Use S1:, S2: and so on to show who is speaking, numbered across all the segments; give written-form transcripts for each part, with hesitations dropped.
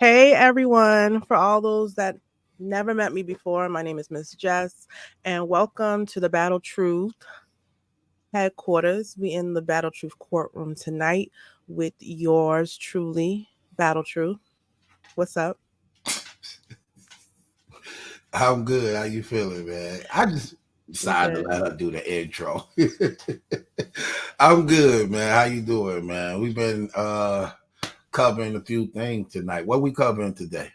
S1: Hey everyone, for all those that never met me before, my name is Miss Jess, and welcome to the Battle Truth headquarters. We in the Battle Truth courtroom tonight with yours truly, Battle Truth. What's up?
S2: I'm good. How you feeling, man? I just
S1: You
S2: decided to
S1: good?
S2: let her do the intro. I'm good, man. How you doing, man? We've been covering a few things tonight. What we covering today?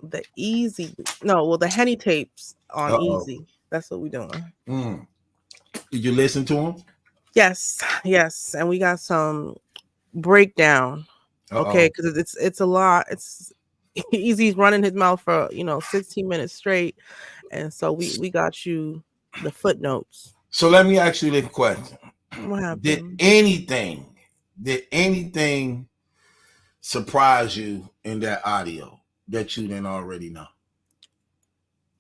S1: The easy, no, well, the Henny tapes on
S2: Uh-oh.
S1: easy. That's what we're doing.
S2: Mm. Did you listen to him?
S1: Yes, yes, and we got some breakdown. Okay,
S2: Uh-oh.
S1: because it's a lot. It's Easy's running his mouth for 16 minutes straight, and so we got you the footnotes.
S2: So let me ask you this question.
S1: What
S2: Did
S1: happened?
S2: anything, did anything surprise you in that audio that you didn't already know?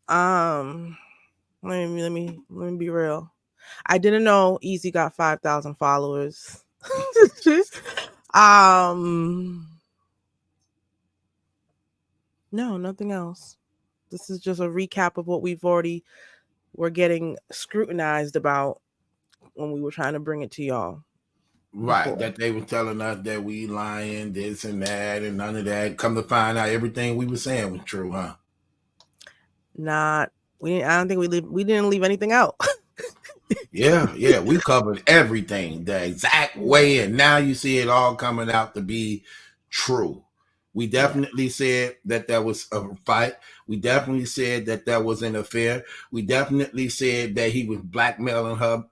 S1: Um, let me be real. I didn't know Easy got 5,000 followers. um, no, nothing else. This is just a recap of what we're getting scrutinized about when we were trying to bring it to y'all
S2: Right,
S1: before.
S2: that they were telling us that we lying, this and that, and none of that. Come to find out, everything we were saying was true, huh?
S1: Not we didn't, I don't think we didn't leave anything out.
S2: Yeah, we covered everything the exact
S1: Yeah.
S2: way, and now you see it all coming out to be true. We
S1: Yeah.
S2: definitely said that there was a fight. We definitely said that there was an affair. We definitely said that he was blackmailing her.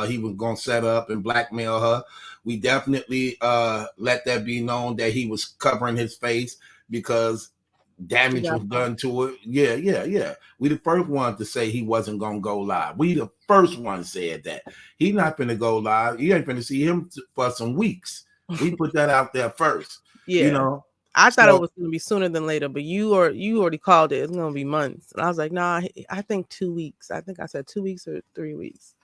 S2: He was going to set up and blackmail her. We definitely let that be known that he was covering his face because
S1: You
S2: damage
S1: got
S2: was
S1: caught.
S2: done to it. Yeah. We the first one to say he wasn't gonna go live. We the first one said that he not gonna go live. You ain't gonna see him for some weeks. We put that out there first, you
S1: Yeah.
S2: know.
S1: I thought it
S2: So
S1: was going to be sooner than later, but you already called it. It's going to be months. And I was like, nah, I think 2 weeks. I think I said 2 weeks or 3 weeks.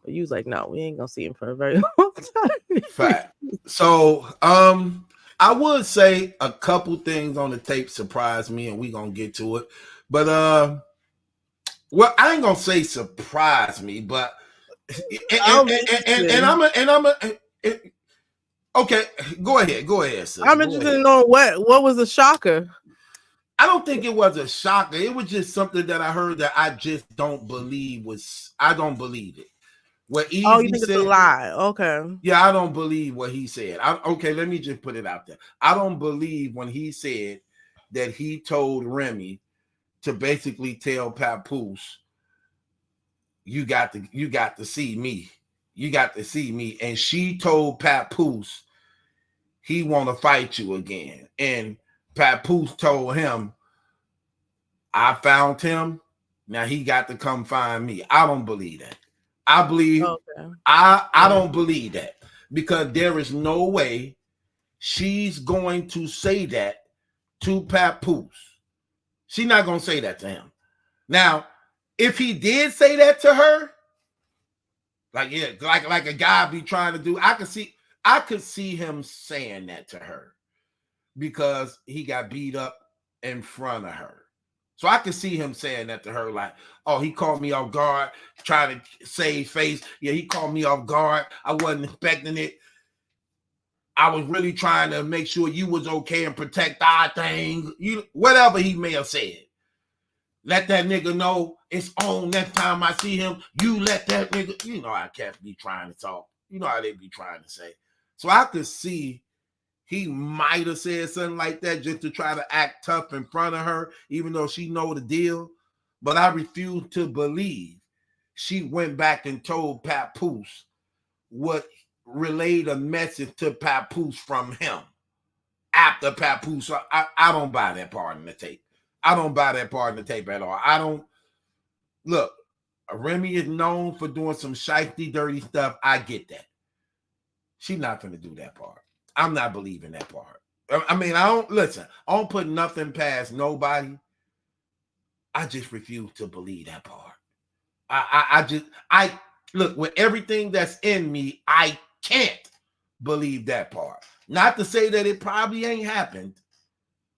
S1: But you was like, no, we ain't going to see him for a very long time.
S2: fact. So I would say a couple things on the tape surprised me, and we gonna get to it. But well, I ain't gonna say surprise me, but
S1: I'm interested.
S2: and I'm a okay, go ahead, sis.
S1: I'm
S2: Go
S1: interested
S2: ahead.
S1: in knowing what was the shocker.
S2: I don't think it was a shocker. It was just something that I heard that I just don't believe was. I don't believe it. What
S1: Oh, you
S2: Easy
S1: think it's a
S2: said,
S1: lie? Okay.
S2: yeah, I don't believe what he said. Okay, let me just put it out there. I don't believe when he said that he told Remy to basically tell Papoose, you got to see me. You got to see me. And she told Papoose he want to fight you again. And Papoose told him, I found him. Now he got to come find me. I don't believe that. I believe
S1: Okay.
S2: I
S1: Yeah.
S2: don't believe that because there is no way she's going to say that to Papoose. She's not going to say that to him. Now, if he did say that to her, like a guy be trying to do, I could see him saying that to her because he got beat up in front of her. So I could see him saying that to her, like, oh, he caught me off guard, trying to save face. Yeah, he caught me off guard. I wasn't expecting it. I was really trying to make sure you was okay and protect our thing. You whatever he may have said. Let that nigga know it's on next time I see him. You let that nigga, you know how cats be trying to talk. You know how they be trying to say. So I could see he might have said something like that just to try to act tough in front of her, even though she know the deal. But I refuse to believe she went back and told Papoose what relayed a message to Papoose from him after Papoose. I don't buy that part in the tape. I don't buy that part in the tape at all. I don't look. Remy is known for doing some shifty, dirty stuff. I get that. She's not going to do that part. I'm not believing that part. I mean, I don't listen. I don't put nothing past nobody. I just refuse to believe that part. I look with everything that's in me. I can't believe that part. Not to say that it probably ain't happened,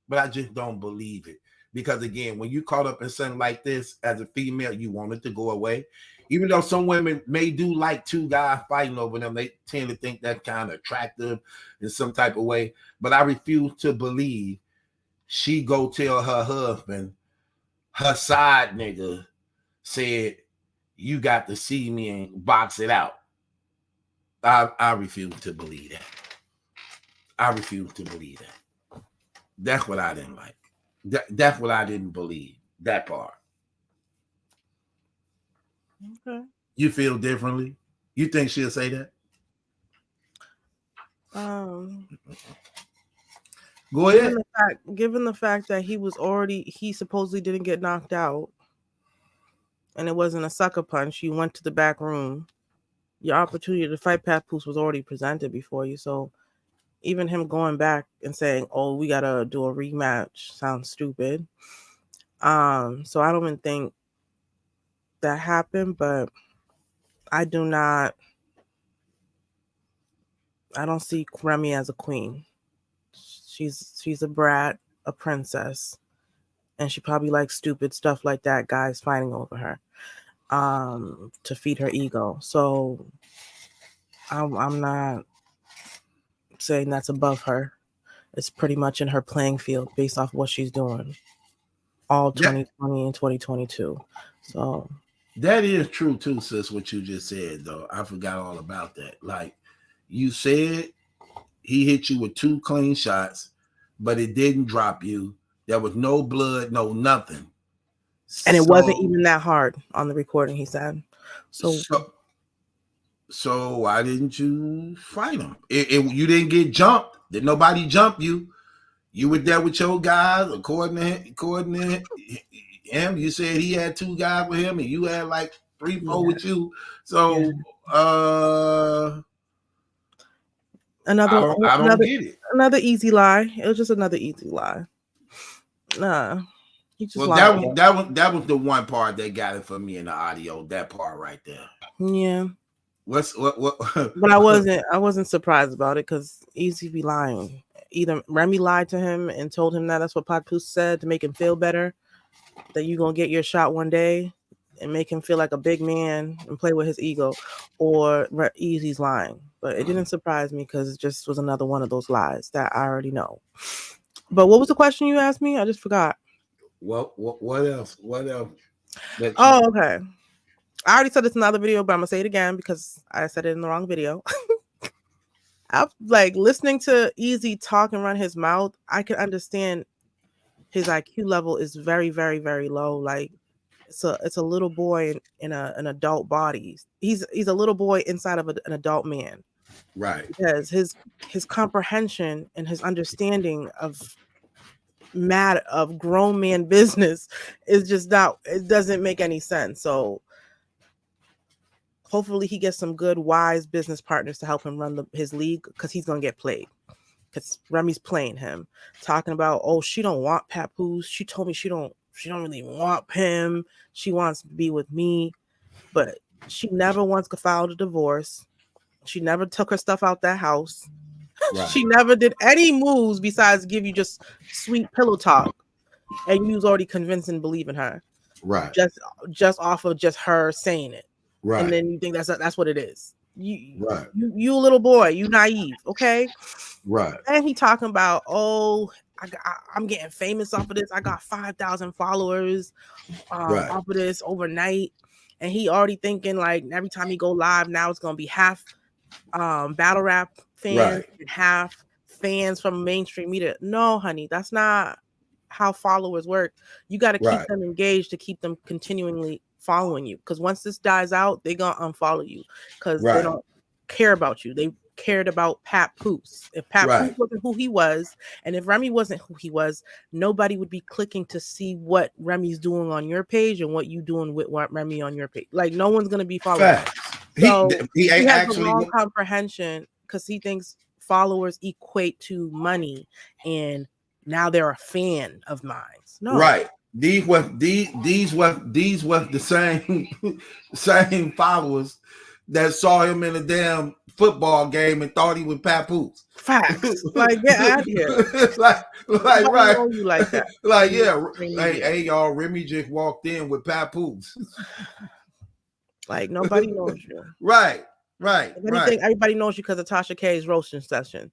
S2: but I just don't believe it. Because again, when you caught up in something like this as a female, you want it to go away. Even though some women may do like two guys fighting over them, they tend to think that's kind of attractive in some type of way. But I refuse to believe she go tell her husband, her side nigga said, you got to see me and box it out. I refuse to believe that. I refuse to believe that. That's what I didn't like. That's what I didn't believe. That part.
S1: Okay.
S2: You feel differently? You think she'll say that? Go ahead.
S1: Given the fact that he supposedly didn't get knocked out, and it wasn't a sucker punch, you went to the back room. Your opportunity to fight Papoose was already presented before you. So even him going back and saying, "Oh, we gotta do a rematch," sounds stupid. So I don't even think that happened, but I don't see Remy as a queen. She's a brat, a princess, and she probably likes stupid stuff like that, guys fighting over her to feed her ego. So I'm not saying that's above her. It's pretty much in her playing field based off what she's doing all 2020 and 2022. So
S2: that is true too, sis, what you just said, though. I forgot all about that. Like you said, he hit you with 2 clean shots, but it didn't drop you. There was no blood, no nothing.
S1: And it wasn't even that hard on the recording, he said.
S2: So why didn't you fight him? You didn't get jumped. Did nobody jump you? You were there with your guys, according to him. You said he had 2 guys with him, and you had like 3, 4 with you. So I don't get it.
S1: Another easy lie. It was just another easy lie. Nah.
S2: Well, that was the one part that got it for me in the audio. That part right there.
S1: Yeah.
S2: What?
S1: But I wasn't surprised about it because Easy be lying. Either Remy lied to him and told him that's what Papoose said to make him feel better, that you gonna get your shot one day and make him feel like a big man and play with his ego, or Easy's lying. But it didn't surprise me because it just was another one of those lies that I already know. But what was the question you asked me? I just forgot.
S2: What else? What else?
S1: Oh, okay. I already said this in another video, but I'm gonna say it again because I said it in the wrong video. I'm like listening to Easy talk and run his mouth. I can understand his IQ level is very, very, very low. Like it's a little boy in an adult body. He's a little boy inside of an adult man.
S2: Right.
S1: Because his comprehension and his understanding of grown man business is just not. It doesn't make any sense. So hopefully he gets some good, wise business partners to help him run his league because he's gonna get played. Because Remy's playing him, talking about, oh, she don't want Papoose. She told me she don't really want him. She wants to be with me, but she never once filed a divorce. She never took her stuff out that house. Right. She never did any moves besides give you just sweet pillow talk, and you was already convinced and believe in her.
S2: Right.
S1: Just off of just her saying it.
S2: Right.
S1: And then you think that's what it is. You
S2: a
S1: little boy, you naive, okay?
S2: Right.
S1: And he talking about, oh, I'm getting famous off of this. I got 5,000 followers off of this overnight. And he already thinking like every time he go live now it's gonna be half battle rap fans and half fans from mainstream media. No, honey, that's not how followers work. You got to keep them engaged to keep them continually following you, because once this dies out, they're gonna unfollow you because they don't care about you. They cared about Papoose. If Papoose wasn't who he was, and if Remy wasn't who he was, nobody would be clicking to see what Remy's doing on your page and what you doing with Remy on your page. Like no one's gonna be following. So he has actually a wrong comprehension because he thinks followers equate to money, and now they're a fan of mine. No,
S2: right. These were the same followers that saw him in a damn football game and thought he was Papoose.
S1: Facts. Like, get out of here.
S2: like
S1: Nobody
S2: right.
S1: know you like that.
S2: Like,
S1: You
S2: yeah.
S1: mainstream
S2: Hey,
S1: media.
S2: hey, y'all, Remy just walked in with Papoose.
S1: Like, nobody knows you.
S2: Right.
S1: If anything, everybody knows you because of Tasha K's roasting session.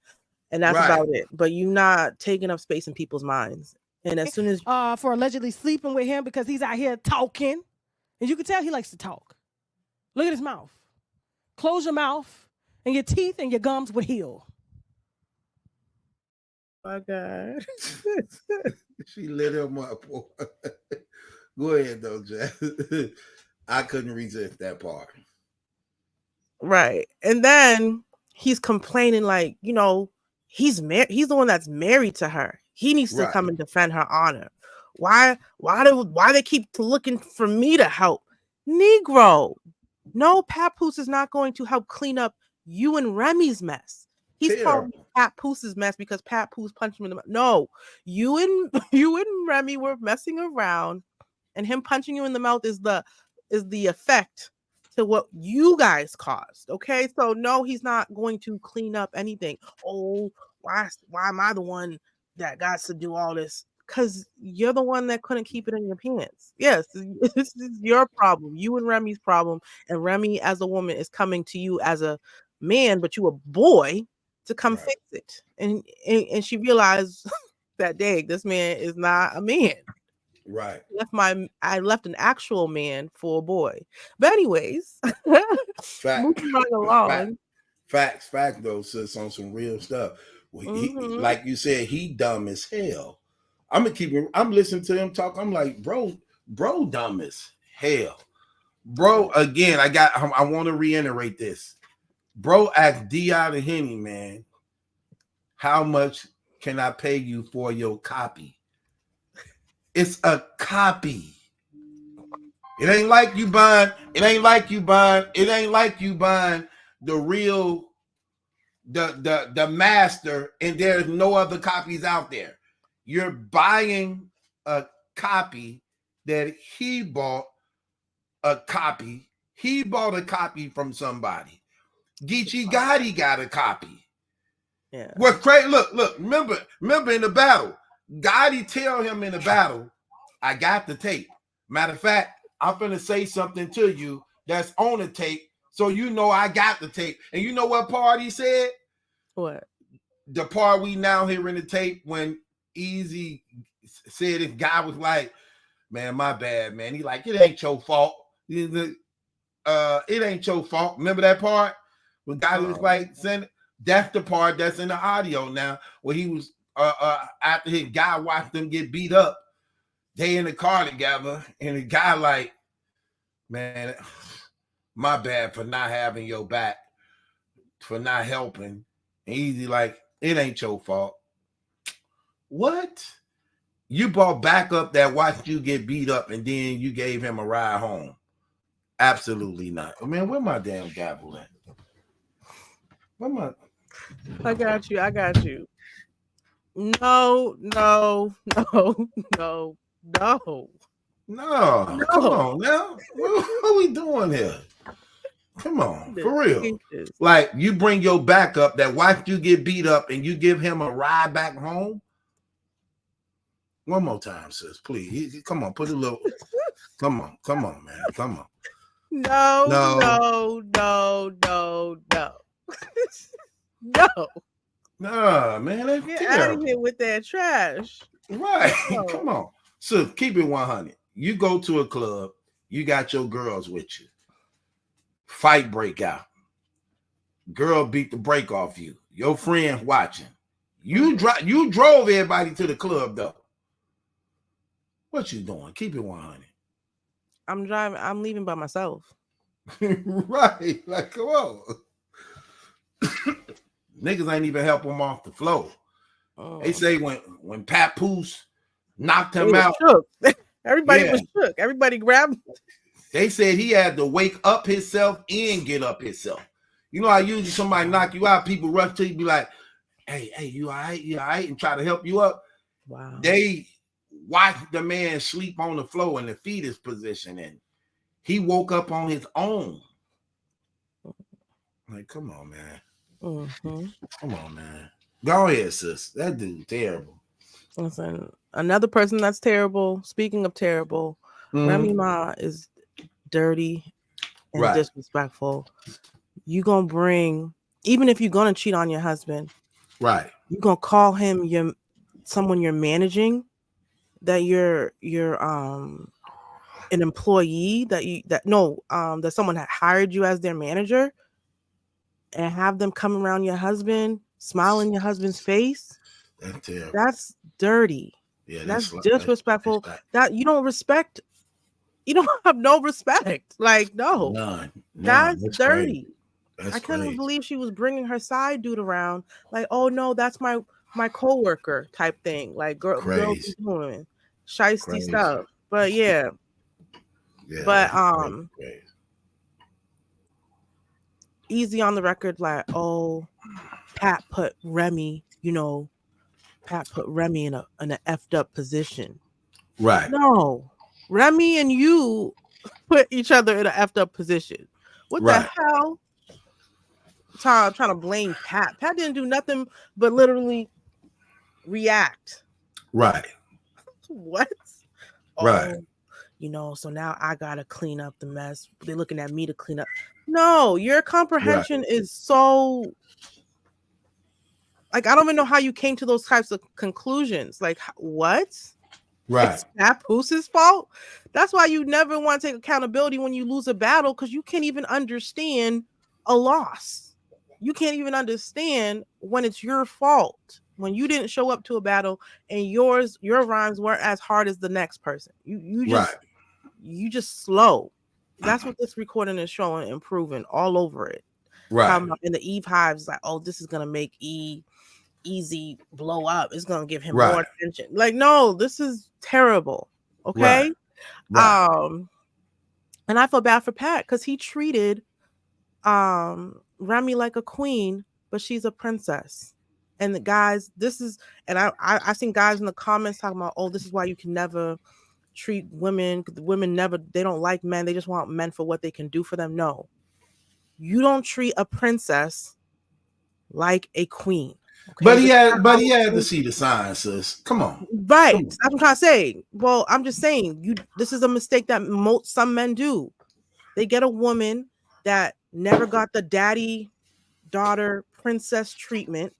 S1: And that's
S2: Right.
S1: about it. But you not taking up space in people's minds. And as soon as
S3: for allegedly sleeping with him because he's out here talking. And you can tell he likes to talk. Look at his mouth. Close your mouth and your teeth and your gums would heal.
S1: my God.
S2: She lit him up. Go ahead though, Jeff. I couldn't resist that part.
S1: Right. And then he's complaining like, you know, he's the one that's married to her. He needs to come and defend her honor. Why they keep looking for me to help? Negro. No, Papoose is not going to help clean up you and Remy's mess. He's calling Papoos's mess because Papoose punched him in the mouth. No, you and Remy were messing around, and him punching you in the mouth is the effect to what you guys caused. Okay, so no, he's not going to clean up anything. Oh, why am I the one that got to do all this? Because you're the one that couldn't keep it in your pants. Yes, this is your problem. You and Remy's problem. And Remy, as a woman, is coming to you as a man, but you a boy to come fix it. And she realized that day this man is not a man.
S2: Right.
S1: I left an actual man for a boy. But anyways, moving right along.
S2: Facts though, sis, on some real stuff. Well, he, like you said, he dumb as hell. I'm listening to him talk. I'm like, bro, dumb as hell. Bro, again, I want to reiterate this. Bro asked D.I. the Henny, man, how much can I pay you for your copy? It's a copy. It ain't like you buying the real, the master, and there's no other copies out there. You're buying a copy that he bought a copy. He bought a copy from somebody. Geechee Gotti got a copy.
S1: Yeah.
S2: What crazy? Look, remember in the battle, Gotti tell him in the battle, I got the tape. Matter of fact, I'm finna say something to you that's on the tape, so you know I got the tape. And you know what part he said?
S1: What?
S2: The part we now hear in the tape when Easy said this guy was like, man, my bad, man. He like, it ain't your fault. It ain't your fault. Remember that part? When Gotti was like, that's the part that's in the audio now, where he was after his guy watched them get beat up. They in the car together, and the guy like, man, my bad for not having your back, for not helping. And Easy like, it ain't your fault. What? You bought backup that watched you get beat up, and then you gave him a ride home? Absolutely not. Man, where my damn gavel at? Where my?
S1: I got you. No.
S2: Come on now. What are we doing here? Come on, for real. Like, you bring your backup that watched you get beat up and you give him a ride back home? One more time, sis, please. Come on, put a little. Come on, man. Come on.
S1: No. No.
S2: Nah, man. That's
S1: Get
S2: terrible.
S1: out of here with that trash.
S2: Right. No. Come on. So keep it 100. You go to a club, you got your girls with you. Fight break out. Girl beat the break off you. Your friend watching. You drove everybody to the club though. What you doing? Keep it 100.
S1: I'm driving. I'm leaving by myself.
S2: Right. Like, come on. Niggas ain't even help him off the floor. They say when Papoose knocked him out,
S1: everybody was shook. Everybody grabbed.
S2: They said he had to wake up himself and get up himself. You know how usually somebody knock you out, people rush to you, be like, hey, you all right? You all right? And try to help you up.
S1: Wow.
S2: They watched the man sleep on the floor in the fetus position, and he woke up on his own. Like, come on, man.
S1: Mm-hmm.
S2: Come on, man. Go ahead, sis. That dude terrible.
S1: Listen, another person that's terrible. Speaking of terrible, Remy Ma is dirty and
S2: Right.
S1: disrespectful. You gonna bring, even if you're gonna cheat on your husband,
S2: Right.
S1: you gonna call him someone you're managing, that you're an employee, that someone had hired you as their manager, and have them come around your husband, smile in your husband's face.
S2: That's terrible.
S1: That's dirty.
S2: Yeah,
S1: That's disrespectful. That you don't respect. You don't have no respect. Like, no.
S2: None.
S1: That's dirty.
S2: Crazy. That's
S1: I couldn't
S2: crazy.
S1: believe she was bringing her side dude around. Like, oh no, that's my coworker type thing. Like, girls be doing shiesty stuff. But yeah. But
S2: crazy.
S1: Easy on the record, like, oh, Pat put Remy in an effed up position.
S2: Right.
S1: No, Remy and you put each other in an effed up position. What the hell? Trying to blame Pat. Pat didn't do nothing but literally react.
S2: Right.
S1: What?
S2: Right.
S1: So now I gotta clean up the mess. They're looking at me to clean up. No, your comprehension is so, like, I don't even know how you came to those types of conclusions. Like, what?
S2: Right.
S1: It's Papooses' fault. That's why you never want to take accountability when you lose a battle, because you can't even understand a loss. You can't even understand when it's your fault, when you didn't show up to a battle and your rhymes weren't as hard as the next person. You just slow. That's what this recording is showing and proving all over it.
S2: Right.
S1: In the Eve Hives, like, oh, this is gonna make Easy blow up. It's gonna give him more attention. Like, no, this is terrible. Okay. Right. And I feel bad for Pat because he treated Remy like a queen, but she's a princess. And the guys, I've seen guys in the comments talking about, oh, this is why you can never treat women, because the women they don't like men, they just want men for what they can do for them. No, you don't treat a princess like a queen. Okay?
S2: But he had to see the signs, sis. Come on.
S1: Right. That's what I'm trying to say. Well, I'm just saying, this is a mistake that some men do. They get a woman that never got the daddy daughter princess treatment,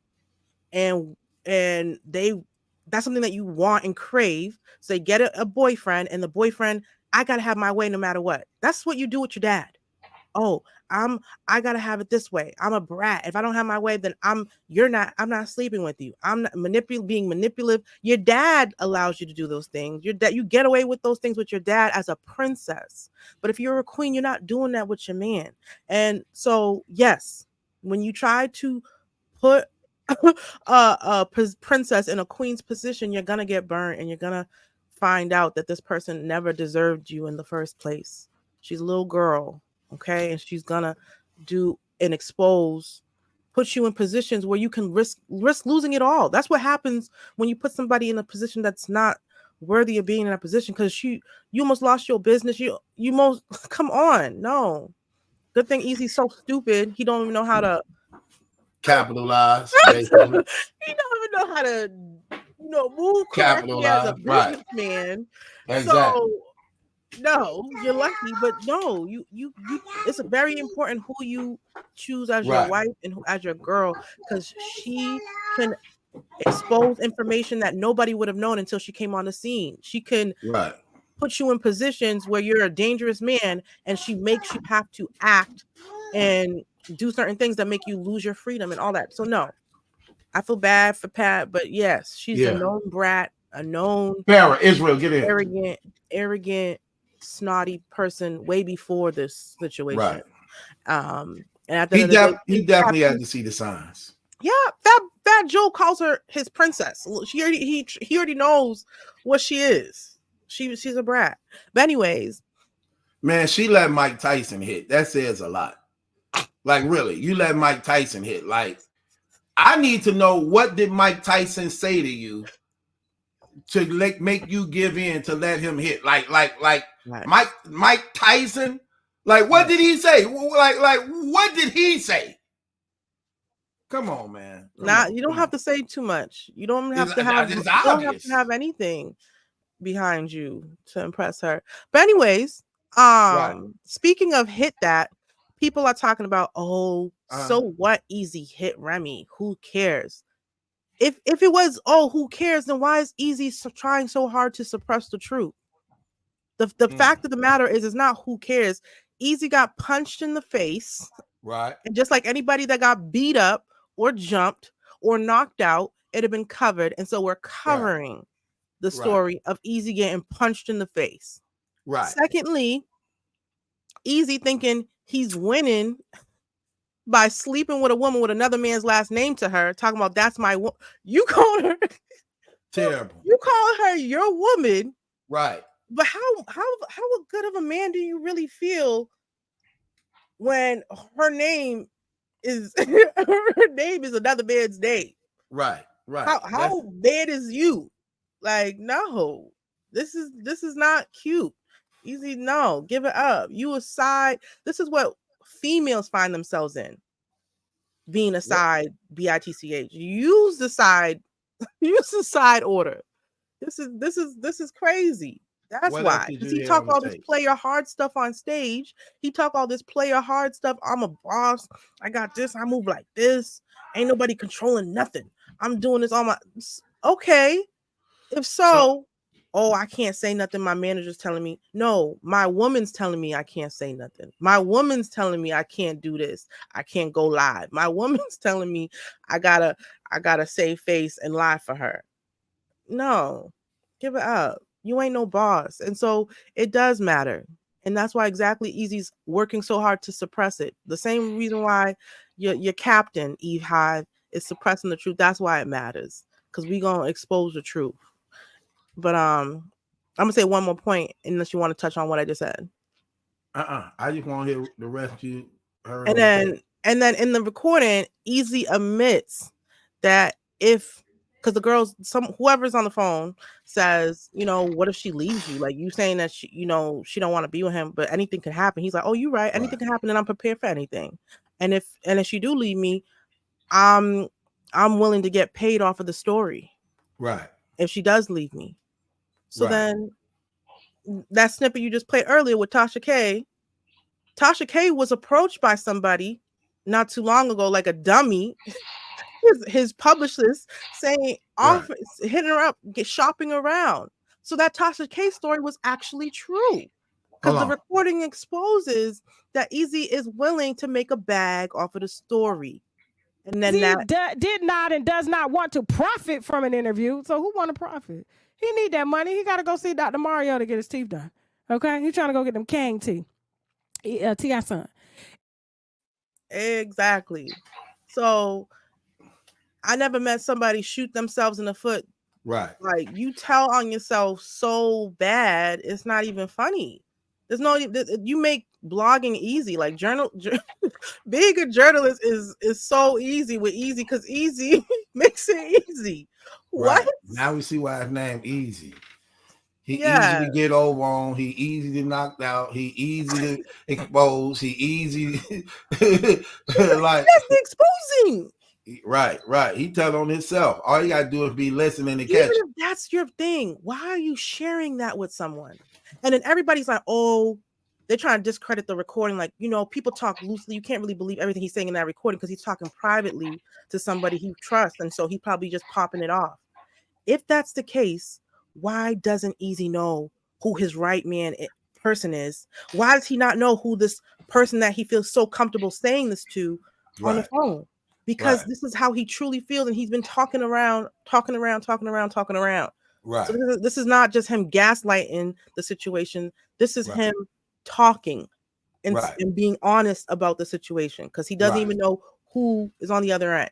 S1: and that's something that you want and crave. So they get a boyfriend, and the boyfriend, I gotta have my way no matter what. That's what you do with your dad. Oh, I gotta have it this way. I'm a brat. If I don't have my way, then I'm not sleeping with you. I'm not being manipulative. Your dad allows you to do those things. You get away with those things with your dad as a princess. But if you're a queen, you're not doing that with your man. And so, yes, when you try to put a princess in a queen's position, you're gonna get burned, and you're gonna find out that this person never deserved you in the first place. She's a little girl. Okay, and she's gonna do and put you in positions where you can risk losing it all. That's what happens when you put somebody in a position that's not worthy of being in that position, because you almost lost your business. You come on. No, good thing Easy's so stupid, he don't even know how to
S2: capitalize.
S1: He don't even know how to move correctly as a businessman.
S2: Exactly.
S1: So no, you're lucky, but no, you it's very important who you choose as your wife and as your girl, because she can expose information that nobody would have known until she came on the scene. She can put you in positions where you're a dangerous man, and she makes you have to act and do certain things that make you lose your freedom and all that. So no, I feel bad for Pat, but yes, she's a known brat, a known
S2: Israel, get in.
S1: arrogant, snotty person way before this situation. And at the
S2: he definitely had to see the signs.
S1: Yeah, Fat Joe calls her his princess. He already knows what she is. She's a brat. But anyways,
S2: man, she let Mike Tyson hit. That says a lot. Like, really, you let Mike Tyson hit. Like, I need to know, what did Mike Tyson say to you to make you give in to let him hit? Like Mike Tyson, like, what did he say? Like what did he say? Come on, man.
S1: You don't have to say too much. You don't have to have.
S2: It's
S1: You don't have
S2: obvious.
S1: to have anything behind you to impress her. But anyways, speaking of hit that, people are talking about, so what, Easy hit Remy, who cares? If it was, who cares, then why is Easy trying so hard to suppress the truth? The fact of the matter is, it's not who cares. Easy got punched in the face,
S2: right?
S1: And just like anybody that got beat up or jumped or knocked out, it'd have been covered. And so we're covering the story of Easy getting punched in the face.
S2: Right.
S1: Secondly, Easy thinking he's winning by sleeping with a woman with another man's last name to her, talking about that's my woman. You call her
S2: terrible.
S1: You call her your woman,
S2: right?
S1: But how good of a man do you really feel when her name is her name is another man's name?
S2: Right.
S1: How bad is you? Like, no, this is not cute. Easy, no, give it up. You a side. This is what females find themselves in. Being a side, bitch. Use the side order. This is crazy. That's why. Because he talk all this player hard stuff on stage. He talk all this player hard stuff. I'm a boss. I got this. I move like this. Ain't nobody controlling nothing. I'm doing this on my. Okay. If so, I can't say nothing. My manager's telling me. No, my woman's telling me I can't say nothing. My woman's telling me I can't do this. I can't go live. My woman's telling me I gotta save face and lie for her. No, give it up. You ain't no boss. And so it does matter. And that's why exactly Easy's working so hard to suppress it. The same reason why your captain, Eve Hive, is suppressing the truth. That's why it matters. Because we're going to expose the truth. But I'm going to say one more point, unless you want to touch on what I just said.
S2: I just want to hear the rest of you heard.
S1: And then in the recording, Easy admits that because the girls, whoever's on the phone says, what if she leaves you? Like, you saying that she don't want to be with him, but anything can happen. He's like, oh, you're right. Anything can happen, and I'm prepared for anything. And if she do leave me, I'm willing to get paid off of the story.
S2: Right.
S1: If she does leave me. So then that snippet you just played earlier with Tasha K was approached by somebody not too long ago, like a dummy. His publicist saying hitting her up, shopping around. So that Tasha K story was actually true, because the recording exposes that Easy is willing to make a bag off of the story, and then
S3: did not and does not want to profit from an interview. So who want to profit? He need that money. He got to go see Dr. Mario to get his teeth done. Okay, he's trying to go get them Kang teeth. T.I. son.
S1: Exactly. So I never met somebody shoot themselves in the foot.
S2: Right.
S1: Like, you tell on yourself so bad, it's not even funny. There's no, you make blogging easy. Like, being a journalist is so easy with Easy, because Easy makes it easy.
S2: Right. What? Now we see why his name Easy. He easy to get over on. He easy to knock out. He easy to expose. He easy like
S1: that's the exposing.
S2: Right. He tell on himself. All you gotta do is be listening to catch.
S1: Even if that's your thing, why are you sharing that with someone? And then everybody's like, oh, they're trying to discredit the recording. Like, people talk loosely. You can't really believe everything he's saying in that recording, because he's talking privately to somebody he trusts, and so he probably just popping it off. If that's the case, why doesn't Easy know who his right man person is? Why does he not know who this person that he feels so comfortable saying this to on the phone? Because this is how he truly feels, and he's been talking around.
S2: Right.
S1: So this is not just him gaslighting the situation. This is him talking and being honest about the situation, because he doesn't even know who is on the other end.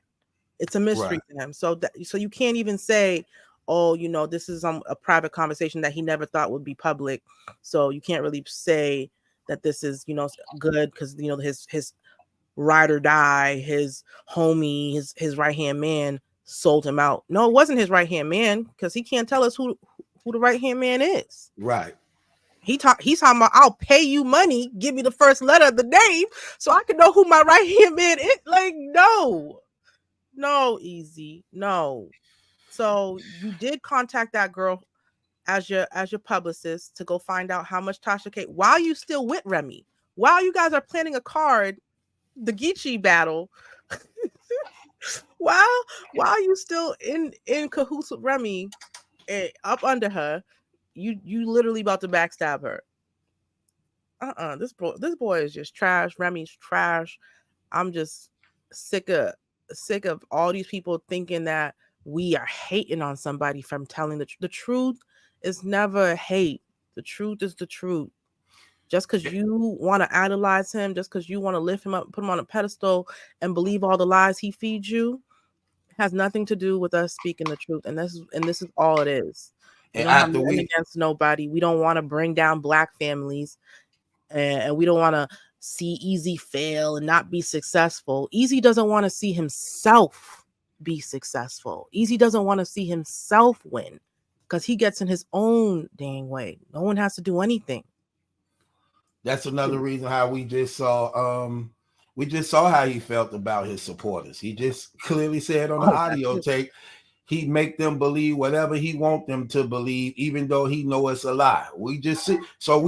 S1: It's a mystery to him. So you can't even say, oh, this is a private conversation that he never thought would be public. So you can't really say that this is, good, because, his ride or die, his homie, his right-hand man sold him out. No, it wasn't his right-hand man, because he can't tell us who the right-hand man is.
S2: Right.
S1: He's talking about, I'll pay you money, give me the first letter of the name so I can know who my right-hand man is. Like, no. No, Easy. No. So you did contact that girl as your publicist to go find out how much Tasha K while you still with Remy. While you guys are planning a card, the Geechee battle. while you still in cahoots with Remy, up under her, you literally about to backstab her. This boy is just trash. Remy's trash. I'm just sick of all these people thinking that we are hating on somebody from telling the truth is never hate. The truth is the truth. Just because you want to idolize him, just because you want to lift him up, put him on a pedestal, and believe all the lies he feeds you, has nothing to do with us speaking the truth. And this is all it is. We don't have nothing against nobody. We don't want to bring down Black families, and we don't want to see Easy fail and not be successful. Easy doesn't want to see himself be successful. Easy doesn't want to see himself win because he gets in his own dang way. No one has to do anything.
S2: That's another reason how we just saw how he felt about his supporters. He just clearly said on the audio tape, he make them believe whatever he want them to believe, even though he know it's a lie. We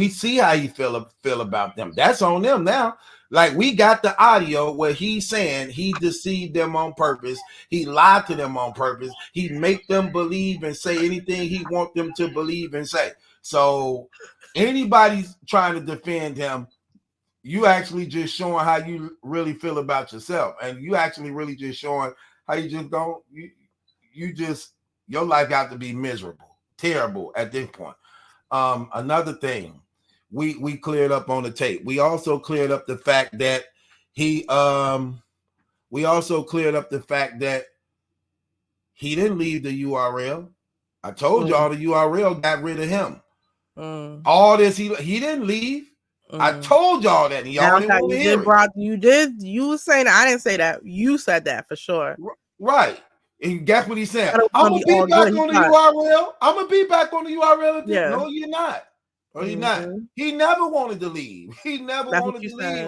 S2: see how he feel about them. That's on them now. Like, we got the audio where he's saying he deceived them on purpose. He lied to them on purpose. He make them believe and say anything he want them to believe and say. So anybody's trying to defend him, you actually just showing how you really feel about yourself, and you actually really just showing how you just don't your life got to be miserable, terrible at this point. Another thing we cleared up on the tape. We also cleared up the fact that he didn't leave the URL. I told y'all the URL got rid of him. All this, he didn't leave. I told y'all that. Y'all didn't want to hear it.
S1: You were saying that. I didn't say that. You said that for sure.
S2: Right. And guess what he said? I'm gonna be back on the URL. I'm gonna be back on the URL. Yeah. No, you're not. No, you're not. He never wanted to leave. He never wanted to leave.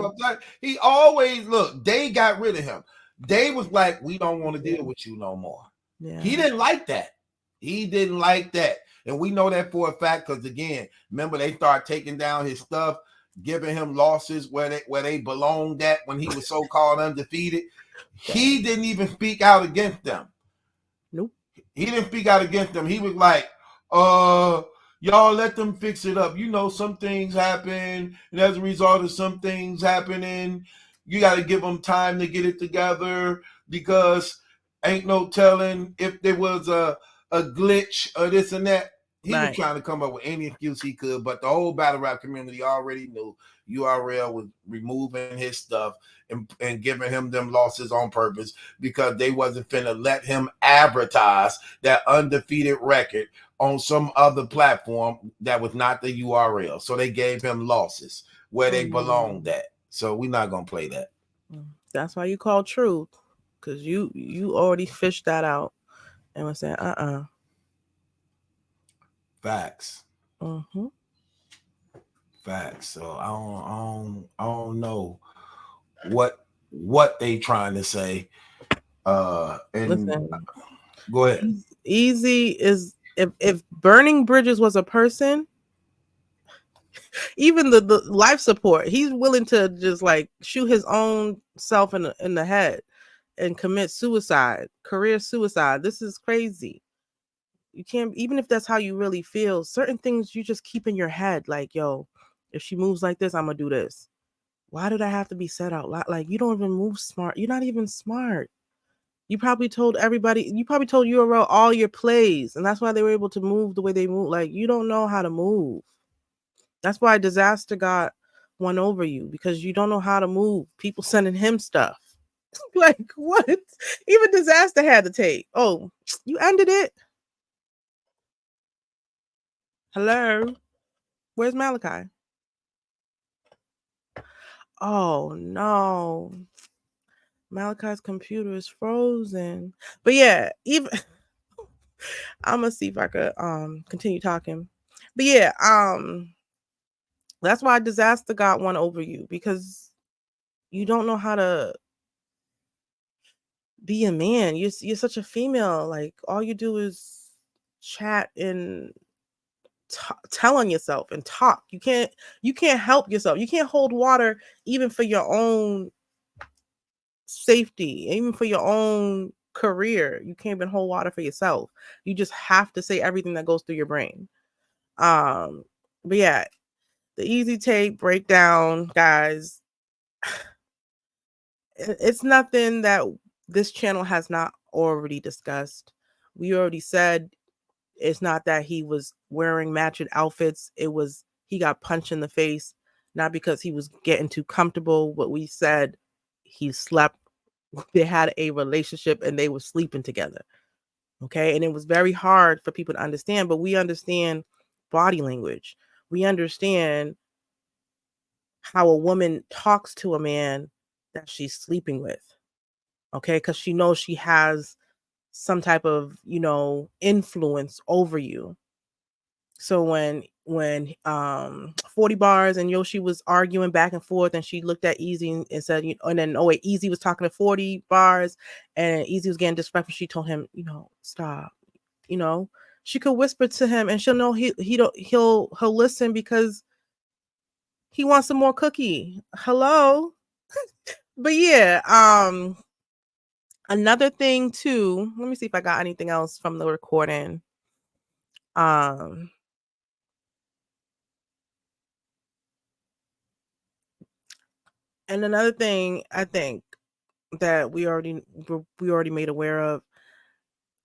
S2: He always they got rid of him. They was like, we don't want to deal with you no more. Yeah. He didn't like that. And we know that for a fact because, again, remember, they start taking down his stuff, giving him losses where they belonged at when he was so-called undefeated. He didn't even speak out against them.
S1: Nope.
S2: He didn't speak out against them. He was like, y'all let them fix it up. You know, some things happen, and as a result of some things happening, you got to give them time to get it together because ain't no telling if there was a glitch or this and that. He was trying to come up with any excuse he could, but the whole battle rap community already knew URL was removing his stuff and giving him them losses on purpose because they wasn't finna let him advertise that undefeated record on some other platform that was not the URL. So they gave him losses where they belonged at. So we're not gonna play that.
S1: That's why you call truth, because you already fished that out and was saying
S2: Facts. Facts. So I don't know what they trying to say.
S1: Listen,
S2: go ahead.
S1: Easy is if burning bridges was a person, even the life support, he's willing to just like shoot his own self in the head and commit suicide, career suicide. This is crazy. You can't, even if that's how you really feel, certain things you just keep in your head. Like, yo, if she moves like this, I'm gonna do this. Why did I have to be said out loud? Like, you don't even move smart. You're not even smart. You probably told everybody, you probably told URL all your plays, and that's why they were able to move the way they move. Like, you don't know how to move. That's why Disaster got one over you, because you don't know how to move. People sending him stuff. Like, what? Even Disaster had to take. Oh, you ended it? Hello? Where's Malachi? Oh, no. Malachi's computer is frozen. But yeah, even I'm gonna see if I could continue talking. But yeah, that's why Disaster got one over you, because you don't know how to be a man. You're such a female. Like all you do is chat and tell on yourself and talk. You can't help yourself. You can't hold water even for your own safety, even for your own career. You can't even hold water for yourself. You just have to say everything that goes through your brain. But yeah, the easy take breakdown, guys. It's nothing that this channel has not already discussed. We already said it's not that he was wearing matching outfits. It was he got punched in the face, not because he was getting too comfortable. What we said, he slept. They had a relationship and they were sleeping together. Okay. And it was very hard for people to understand, but we understand body language. We understand how a woman talks to a man that she's sleeping with. Okay. Because she knows she has some type of, influence over you. So when 40 bars and Yoshi was arguing back and forth, and she looked at Easy and said, and then Easy was talking to 40 bars and Easy was getting disrespectful. She told him, stop. She could whisper to him and she'll know he'll listen because he wants some more cookie. Hello. But yeah, another thing too, let me see if I got anything else from the recording. And another thing I think that we already made aware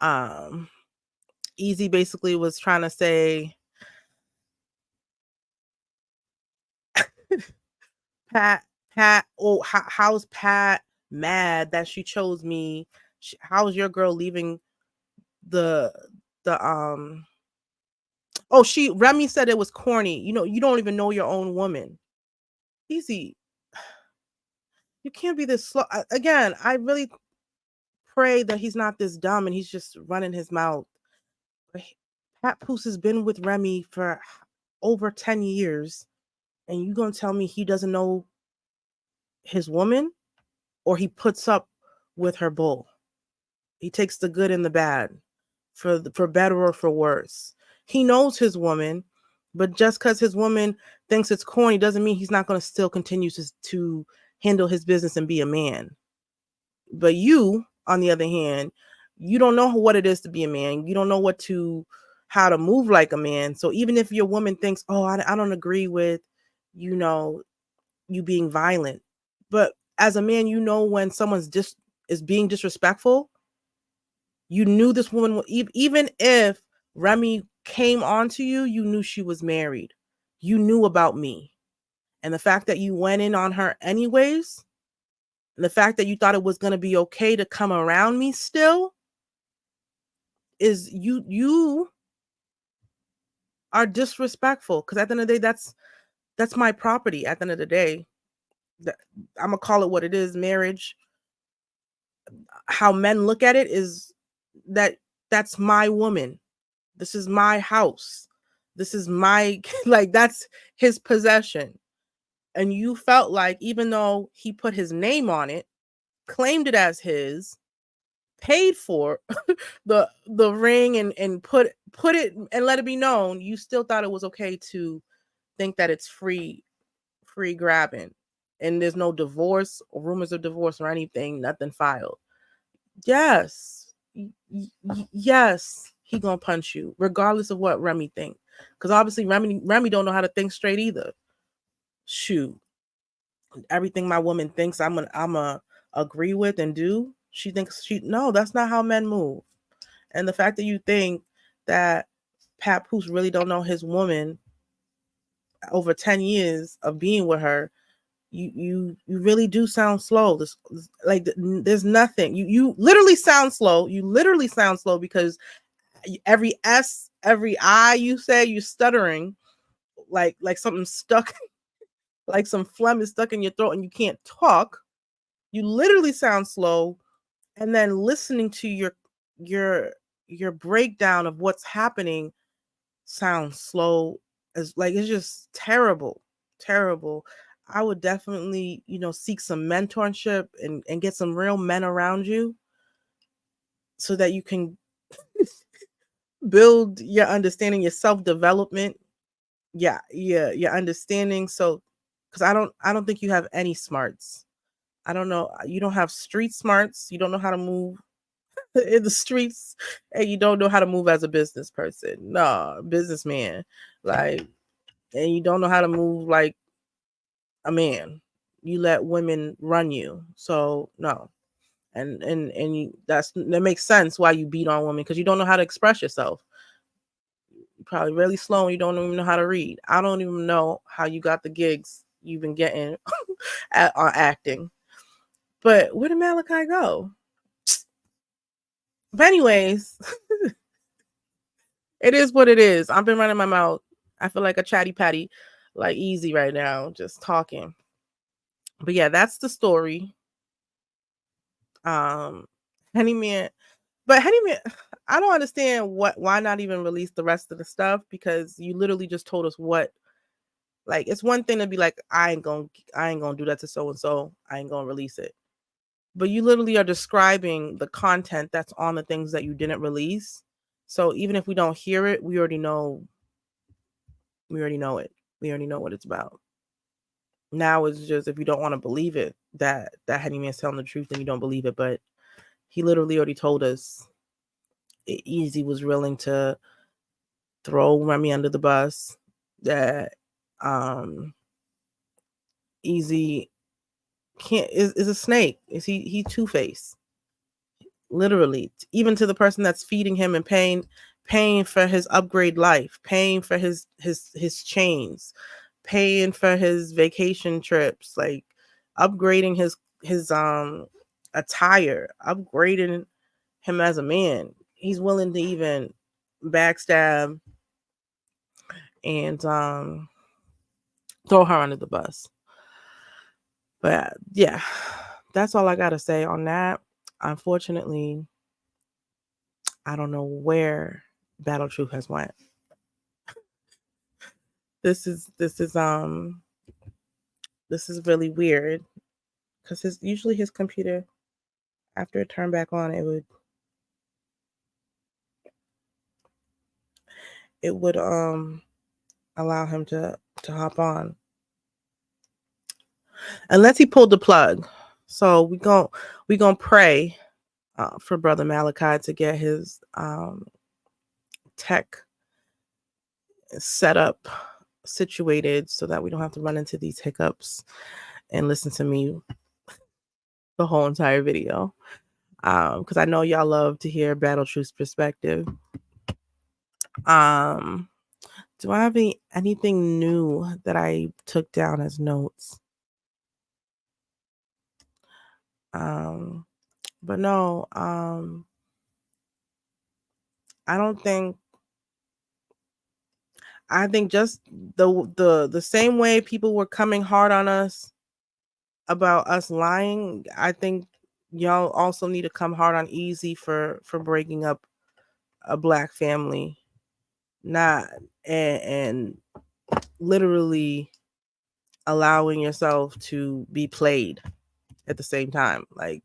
S1: of, Easy basically was trying to say Pat, how's Pat mad that she chose me? How's your girl leaving the Remy said it was corny. You don't even know your own woman. Easy. You can't be this slow. Again, I really pray that he's not this dumb and he's just running his mouth. Pat Poose has been with Remy for over 10 years, and you gonna tell me he doesn't know his woman, or he puts up with her bull? He takes the good and the bad, for better or for worse. He knows his woman, but just because his woman thinks it's corny doesn't mean he's not going to still continue to handle his business and be a man. But you, on the other hand, you don't know what it is to be a man. You don't know how to move like a man. So even if your woman thinks, oh, I don't agree with, you being violent, but as a man, when someone's is being disrespectful. You knew this woman, even if Remy came onto you, you knew she was married. You knew about me. And the fact that you went in on her anyways, and the fact that you thought it was going to be okay to come around me still, is you are disrespectful. Because at the end of the day, that's my property. At the end of the day, I'm going to call it what it is, marriage. How men look at it is that's my woman. This is my house. This is my, that's his possession. And you felt like, even though he put his name on it, claimed it as his, paid for the ring and put it and let it be known, you still thought it was okay to think that it's free grabbing. And there's no divorce or rumors of divorce or anything, nothing filed. Yes. Yes, he gonna punch you regardless of what Remy think, because obviously Remy don't know how to think straight either. Shoot, everything my woman thinks I'm a agree with and do, she thinks no, that's not how men move. And the fact that you think that Pat Poose really don't know his woman over 10 years of being with her, you really do sound slow. There's nothing. You literally sound slow. You literally sound slow because every S, every I you say, you stuttering like something stuck, like some phlegm is stuck in your throat and you can't talk. You literally sound slow. And then listening to your breakdown of what's happening sounds slow, as it's just terrible. I would definitely, seek some mentorship and get some real men around you so that you can build your understanding, your self-development, your understanding. So because I don't think you have any smarts. I don't know, you don't have street smarts, you don't know how to move in the streets, and you don't know how to move as a business person. No, businessman. Like, and you don't know how to move like a man. You let women run you. So no. And you, that makes sense why you beat on women, because you don't know how to express yourself. You're probably really slow and you don't even know how to read. I don't even know how you got the gigs you've been getting on acting. But where did Malachi go? But anyways, it is what it is. I've been running my mouth. I feel like a chatty patty, like easy right now, just talking. But yeah, that's the story. Henny Man, but Henny Man, I don't understand why not even release the rest of the stuff, because you literally just told us what. Like, it's one thing to be like, I ain't gonna do that to so and so. I ain't gonna release it. But you literally are describing the content that's on the things that you didn't release. So even if we don't hear it, we already know. We already know it. We already know what it's about. Now it's just, if you don't want to believe it, that Henny Man's telling the truth, then you don't believe it. But he literally already told us Easy was willing to throw Remy under the bus. That Easy is a snake. Is he Two-Face? Literally, even to the person that's feeding him and paying for his upgrade life, paying for his chains, paying for his vacation trips, like upgrading his attire, upgrading him as a man. He's willing to even backstab and throw her under the bus. But yeah, that's all I gotta say on that. Unfortunately, I don't know where Battle Truth has went. This is really weird, because usually his computer, after it turned back on, it would allow him to hop on, unless he pulled the plug. So we gonna pray for Brother Malachi to get his tech set up, situated, so that we don't have to run into these hiccups and listen to me the whole entire video. Because I know y'all love to hear Battle Truth's perspective. Do I have anything new that I took down as notes? But no, I think just the same way people were coming hard on us about us lying, I think y'all also need to come hard on Easy for breaking up a Black family, not and literally allowing yourself to be played at the same time. Like,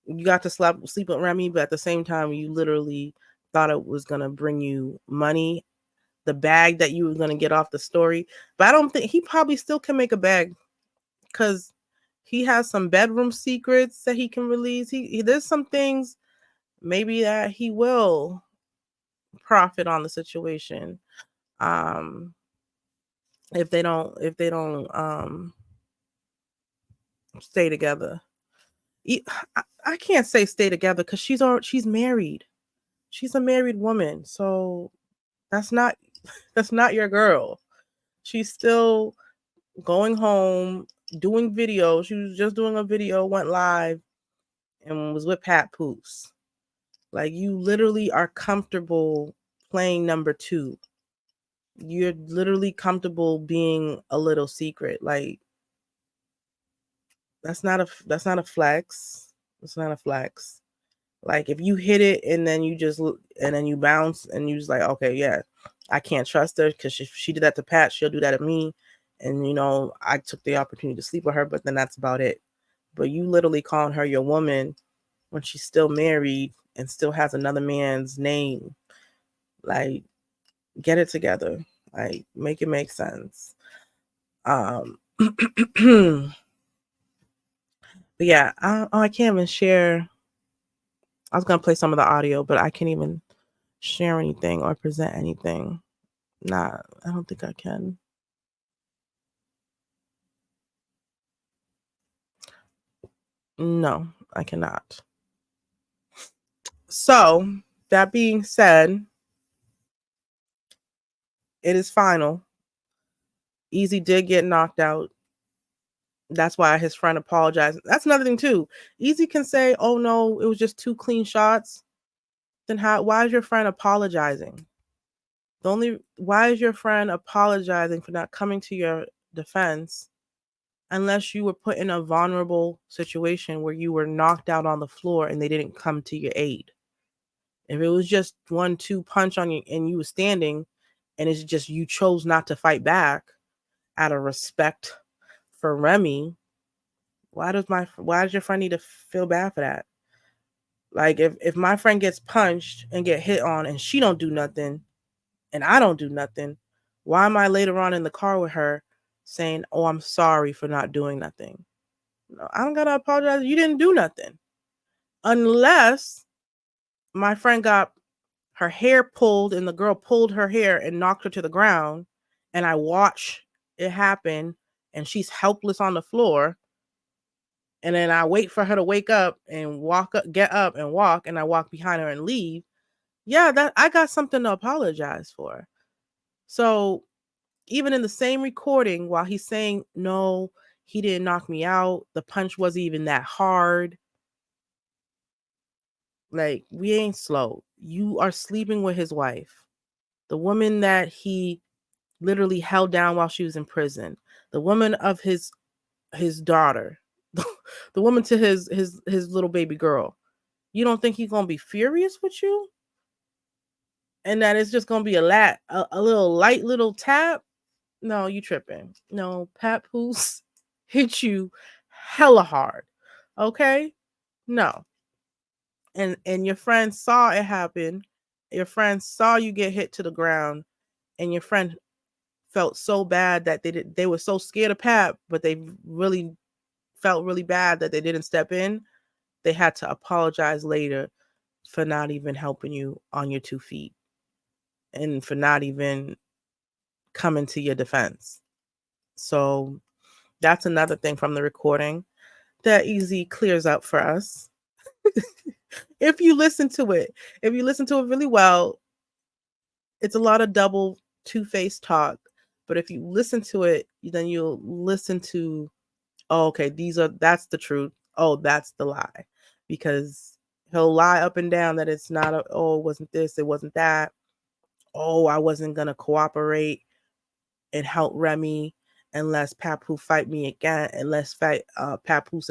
S1: you got to sleep with Remy, but at the same time, you literally thought it was gonna bring you money, the bag that you were gonna get off the story. But I don't think he probably still can make a bag, because he has some bedroom secrets that he can release. There's some things maybe that he will profit on the situation. If they don't stay together. I can't say stay together, because she's married. She's a married woman. So that's not your girl. She's still going home, doing videos. She was just doing a video, went live, and was with Pat Poose. Like, you literally are comfortable playing number two. You're literally comfortable being a little secret. Like, that's not a flex. It's not a flex. Like, if you hit it and then you bounce and you just like, okay, yeah, I can't trust her, because if she did that to Pat, she'll do that to me. And I took the opportunity to sleep with her, but then that's about it. But you literally calling her your woman, when she's still married and still has another man's name. Like, get it together. Like, make it make sense. But yeah, I can't even share. I was gonna play some of the audio, but I can't even share anything or present anything. Nah, I don't think I can. No, I cannot. So, that being said, it is final. Easy did get knocked out. That's why his friend apologized. That's another thing too. Easy can say, "Oh no, it was just 2 clean shots." Then why is your friend apologizing? Why is your friend apologizing for not coming to your defense unless you were put in a vulnerable situation where you were knocked out on the floor and they didn't come to your aid? If it was just 1-2 punch on you and you were standing and it's just you chose not to fight back out of respect for Remy, why does your friend need to feel bad for that? Like, if my friend gets punched and get hit on and she don't do nothing and I don't do nothing, why am I later on in the car with her saying, "Oh, I'm sorry for not doing nothing"? No, I don't gotta apologize. You didn't do nothing. Unless my friend got her hair pulled and the girl pulled her hair and knocked her to the ground and I watch it happen and she's helpless on the floor, and then I wait for her to wake up and get up and walk, and I walk behind her and leave. Yeah, that I got something to apologize for. So even in the same recording, while he's saying, "No, he didn't knock me out. The punch wasn't even that hard." Like, we ain't slow. You are sleeping with his wife, the woman that he literally held down while she was in prison, the woman of his daughter, the woman to his little baby girl. You don't think he's gonna be furious with you? And that it's just gonna be a little light little tap? No, you tripping. No, Papoose hit you hella hard. Okay? No. And your friend saw it happen. Your friend saw you get hit to the ground, and your friend felt so bad that they were so scared of Pap, but they really felt really bad that they didn't step in. They had to apologize later for not even helping you on your 2 feet and for not even coming to your defense. So that's another thing from the recording that Easy clears up for us. If you listen to it really well, it's a lot of double two-faced talk. But if you listen to it, then you'll listen to, oh, okay, that's the truth. Oh, that's the lie. Because he'll lie up and down that it's not it wasn't this, it wasn't that. Oh, I wasn't gonna cooperate and help Remy unless Papu fight me again, unless Papoose